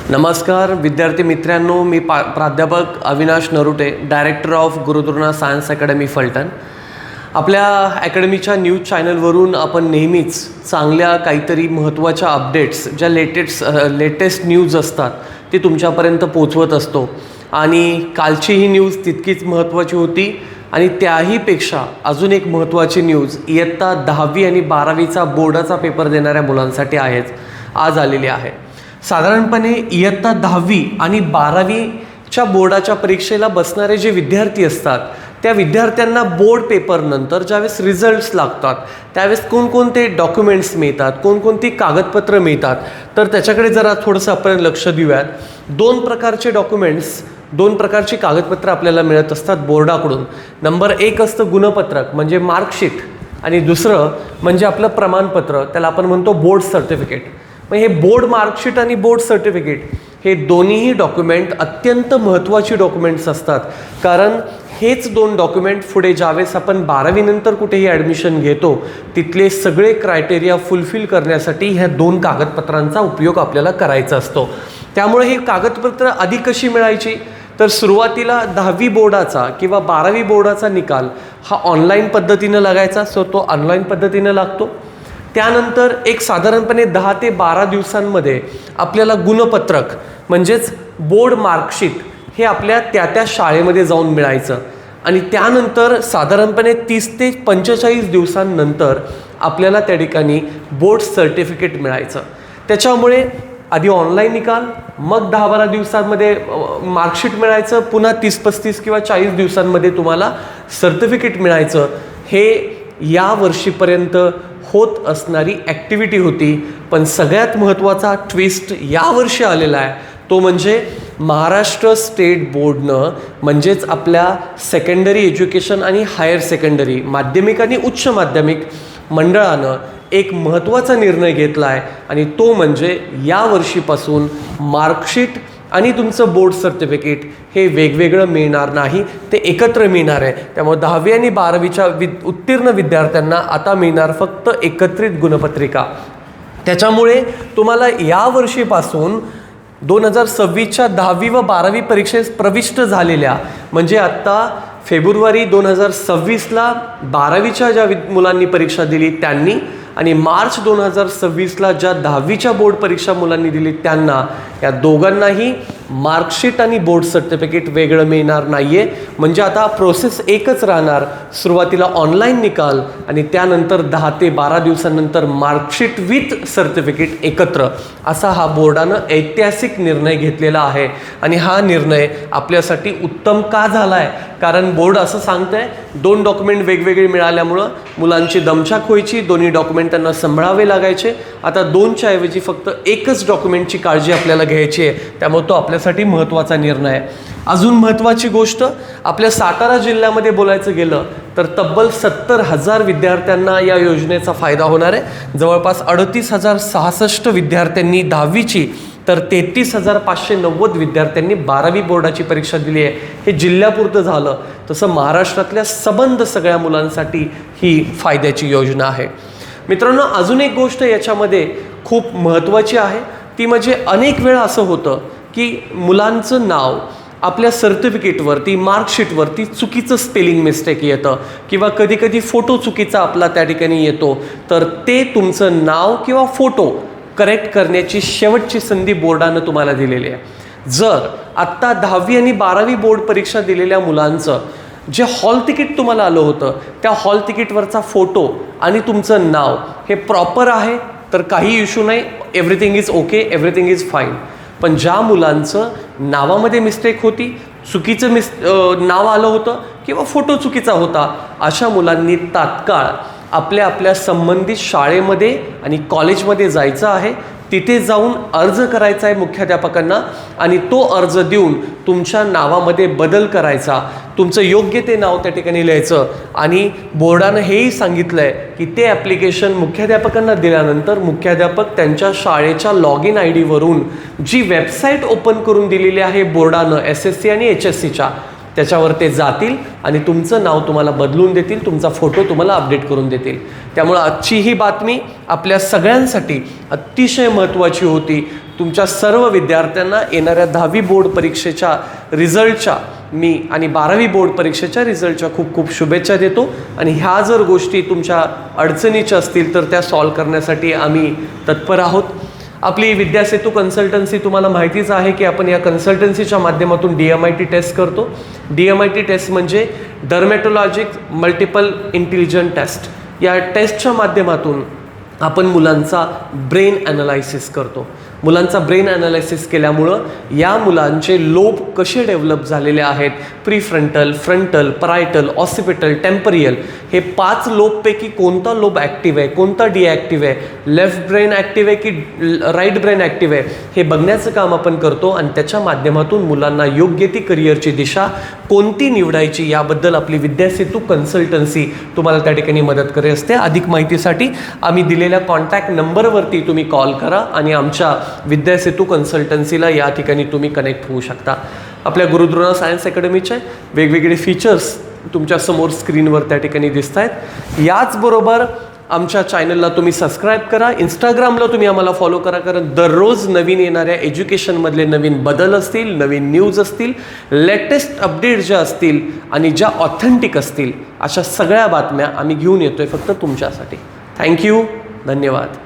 नमस्कार विद्यार्थी मित्रांनो, मी प्राध्यापक Avinash Narute, director of Gurudrona science academy Phaltan. आपल्या अकॅडमीच्या न्यूज चॅनलवरून आपण नेहमीच चांगल्या काहीतरी महत्त्वाच्या अपडेट्स, ज्या लेटेस्ट न्यूज असतात ते तुमच्यापर्यंत पोचवत असतो. आणि कालची ही न्यूज तितकीच महत्त्वाची होती आणि त्याहीपेक्षा अजून एक महत्त्वाची न्यूज इयत्ता 10वी आणि 12वीचा बोर्डाचा पेपर देणाऱ्या मुलांसाठी आज आलेली आहे. साधारणपणे इयत्ता 10वी आणि 12वीच्या बोर्डाच्या परीक्षेला बसणारे जे विद्यार्थी असतात त्या विद्यार्थ्यांना बोर्ड पेपरनंतर ज्यावेळेस रिझल्ट्स लागतात त्यावेळेस कोणकोणते डॉक्युमेंट्स मिळतात, कोणकोणती कागदपत्रं मिळतात, तर त्याच्याकडे जरा थोडंसं आपण लक्ष देऊयात. दोन प्रकारचे डॉक्युमेंट्स, दोन प्रकारची कागदपत्रं आपल्याला मिळत असतात बोर्डाकडून. नंबर 1 असतं गुणपत्रक म्हणजे मार्कशीट, आणि दुसरं म्हणजे आपलं प्रमाणपत्र, त्याला आपण म्हणतो बोर्ड सर्टिफिकेट. मग हे बोर्ड मार्कशीट आणि बोर्ड सर्टिफिकेट हे दोन्हीही डॉक्युमेंट अत्यंत महत्त्वाची डॉक्युमेंट्स असतात. कारण हेच दोन डॉक्युमेंट पुढे ज्यावेळेस आपण 12वी नंतर कुठेही ॲडमिशन घेतो तिथले सगळे क्रायटेरिया फुलफिल करण्यासाठी ह्या दोन कागदपत्रांचा उपयोग आपल्याला करायचा असतो. त्यामुळे हे कागदपत्र आधी कशी मिळायची, तर सुरुवातीला 10वी बोर्डाचा किंवा 12वी बोर्डाचा निकाल हा ऑनलाईन पद्धतीनं लागायचा, सो तो ऑनलाईन पद्धतीनं लागतो. त्यानंतर एक साधारणपणे 10 ते 12 दिवसांमध्ये आपल्याला गुणपत्रक म्हणजेच बोर्ड मार्कशीट हे आपल्या त्या शाळेमध्ये जाऊन मिळायचं. आणि त्यानंतर साधारणपणे 30 ते 45 दिवसांनंतर आपल्याला त्या ठिकाणी बोर्ड सर्टिफिकेट मिळायचं. त्याच्यामुळे आधी ऑनलाईन निकाल, मग 10-12 दिवसांमध्ये मार्कशीट मिळायचं, पुन्हा 30-35 किंवा 40 दिवसांमध्ये तुम्हाला सर्टिफिकेट मिळायचं. हे या वर्षीपर्यंत होत असणारी ॲक्टिव्हिटी होती. पण सगळ्यात महत्त्वाचा ट्विस्ट यावर्षी आलेला आहे तो म्हणजे महाराष्ट्र स्टेट बोर्डनं म्हणजेच आपल्या सेकंडरी एज्युकेशन आणि हायर सेकंडरी माध्यमिक आणि उच्च माध्यमिक मंडळानं एक महत्त्वाचा निर्णय घेतला आहे. आणि तो म्हणजे या वर्षीपासून मार्कशीट आणि तुमचं बोर्ड सर्टिफिकेट हे वेगवेगळं मिळणार नाही, ते एकत्र मिळणार आहे. त्यामुळे 10वी आणि 12वीच्या उत्तीर्ण विद्यार्थ्यांना आता मिळणार फक्त एकत्रित गुणपत्रिका. त्याच्यामुळे तुम्हाला या वर्षीपासून 2026च्या 10वी व 12वी परीक्षेस प्रविष्ट झालेल्या म्हणजे आत्ता फेब्रुवारी 2026ला 12वीच्या ज्या मुलांनी परीक्षा दिली त्यांनी आणि मार्च 2026ला ज्या 10वीच्या बोर्ड परीक्षा मुलांनी दिली त्यांना, या दोघांनाही मार्कशीट आणि बोर्ड सर्टिफिकेट वेगळं मिळणार नाही आहे. म्हणजे आता प्रोसेस एकच राहणार, सुरुवातीला ऑनलाईन निकाल आणि त्यानंतर 10 ते 12 दिवसांनंतर मार्कशीट विथ सर्टिफिकेट एकत्र, असा हा बोर्डानं ऐतिहासिक निर्णय घेतलेला आहे. आणि हा निर्णय आपल्यासाठी उत्तम का झाला आहे, कारण बोर्ड असं सांगतंय 2 डॉक्युमेंट वेगवेगळे मिळाल्यामुळं मुलांची दमछाक व्हायची, दोन्ही डॉक्युमेंट त्यांना सांभाळावे लागायचे. आता 2च्या ऐवजी फक्त एकच डॉक्युमेंटची काळजी आपल्याला घ्यायची आहे. त्यामुळे तो आपल्यासाठी महत्त्वाचा निर्णय आहे. अजून महत्त्वाची गोष्ट, आपल्या सातारा जिल्ह्यामध्ये बोलायचं गेलं तर तब्बल 70,000 विद्यार्थ्यांना या योजनेचा फायदा होणार आहे. जवळपास 38,066 विद्यार्थ्यांनी 10वीची तर 33,590 विद्यार्थ्यांनी 12वी बोर्डाची परीक्षा दिली आहे. हे जिल्ह्यापुरतं झालं, तसं महाराष्ट्रातल्या सबंध सगळ्या मुलांसाठी ही फायद्याची योजना आहे. मित्रांनो, अजून एक गोष्ट याच्यामध्ये खूप महत्त्वाची आहे, ती म्हणजे अनेक वेळा असं होतं की मुलांचं नाव आपल्या सर्टिफिकेटवरती, मार्कशीटवरती चुकीचं स्पेलिंग मिस्टेक येतं किंवा कधीकधी फोटो चुकीचा आपला त्या ठिकाणी येतो. तर ते तुमचं नाव किंवा फोटो करेक्ट करण्याची शेवटची संधी बोर्डानं तुम्हाला दिलेली आहे. जर आत्ता 10वी आणि 12वी बोर्ड परीक्षा दिलेल्या मुलांचं जे हॉल तिकीट तुम्हाला आलं होतं त्या हॉल तिकीटवरचा फोटो आणि तुमचं नाव हे प्रॉपर आहे तर काही इश्यू नाही, everything is okay, everything is fine. पण ज्या मुलांचं नावामध्ये मिस्टेक होती, चुकीचं नाव आलं होतं किंवा फोटो चुकीचा होता, अशा मुलांनी तात्काळ आपल्या संबंधित शाळेमध्ये आणि कॉलेजमध्ये जायचं आहे. तिथे जाऊन अर्ज करायचा आहे मुख्याध्यापकांना आणि तो अर्ज देऊन तुमच्या नावामध्ये बदल करायचा, तुमचं योग्य ते नाव त्या ठिकाणी लिहायचं. आणि बोर्डानं हेही सांगितलं आहे की ते ॲप्लिकेशन मुख्याध्यापकांना दिल्यानंतर मुख्याध्यापक त्यांच्या शाळेच्या लॉग इन ID वरून जी वेबसाईट ओपन करून दिलेली आहे बोर्डानं SSC आणि HSCच्या, त्याच्यावर ते जातील आणि तुमचं नाव तुम्हाला बदलून देतील, तुमचा फोटो तुम्हाला अपडेट करून देतील. त्यामुळे आजची ही बातमी आपल्या सगळ्यांसाठी अतिशय महत्त्वाची होती. तुमच्या सर्व विद्यार्थ्यांना येणाऱ्या 10वी बोर्ड परीक्षेच्या रिझल्टच्या मी आणि 12वी बोर्ड परीक्षेच्या रिझल्टच्या खूप खूप शुभेच्छा देतो. आणि ह्या जर गोष्टी तुमच्या अडचणीच्या असतील तर त्या सॉल्व करण्यासाठी आम्ही तत्पर आहोत. आपली विद्यासेतू कन्सल्टन्सी तुम्हाला माहितीच आहे की आपण या कन्सल्टन्सीच्या माध्यमातून DMIT टेस्ट करतो. DMIT टेस्ट म्हणजे डर्मॅटोलॉजिक मल्टिपल इंटेलिजंट टेस्ट. या टेस्टच्या माध्यमातून आपण मुलांचा ब्रेन ॲनालायसिस करतो. मुलांचा ब्रेन ॲनालायसिस केल्यामुळं या मुलांचे लोब कसे डेव्हलप झालेले आहेत, प्रीफ्रंटल, फ्रंटल, परायटल, ऑसिपिटल, टेम्परियल, हे 5 लोबपैकी कोणता लोब ॲक्टिव्ह आहे, कोणता डिॲक्टिव्ह आहे, लेफ्ट ब्रेन ॲक्टिव्ह आहे की राईट ब्रेन ॲक्टिव्ह आहे, हे बघण्याचं काम आपण करतो. आणि त्याच्या माध्यमातून मुलांना योग्य ती करिअरची दिशा कोणती निवडायची याबद्दल आपली विद्यासेतू कन्सल्टन्सी तुम्हाला त्या ठिकाणी मदत करत असते. अधिक माहितीसाठी आम्ही दिलेल्या कॉन्टॅक्ट नंबरवरती तुम्ही कॉल करा आणि आमच्या विद्यासेतू कन्सल्टन्सीला या ठिकाणी तुम्ही कनेक्ट होऊ शकता. आपल्या गुरुद्रोणा सायन्स अकॅडमीचे वेगवेगळे फीचर्स तुमच्यासमोर स्क्रीनवर त्या ठिकाणी दिसत आहेत. याचबरोबर आमच्या चॅनलला तुम्ही सबस्क्राईब करा. इंस्टाग्रामला तुम्ही आम्हाला फॉलो करा, कारण दररोज नवीन येणाऱ्या एज्युकेशनमधले नवीन बदल असतील, नवीन न्यूज असतील, लेटेस्ट अपडेट ज्या असतील आणि ज्या ऑथेंटिक असतील, अशा सगळ्या बातम्या आम्ही घेऊन येतोय फक्त तुमच्यासाठी. थँक्यू. धन्यवाद.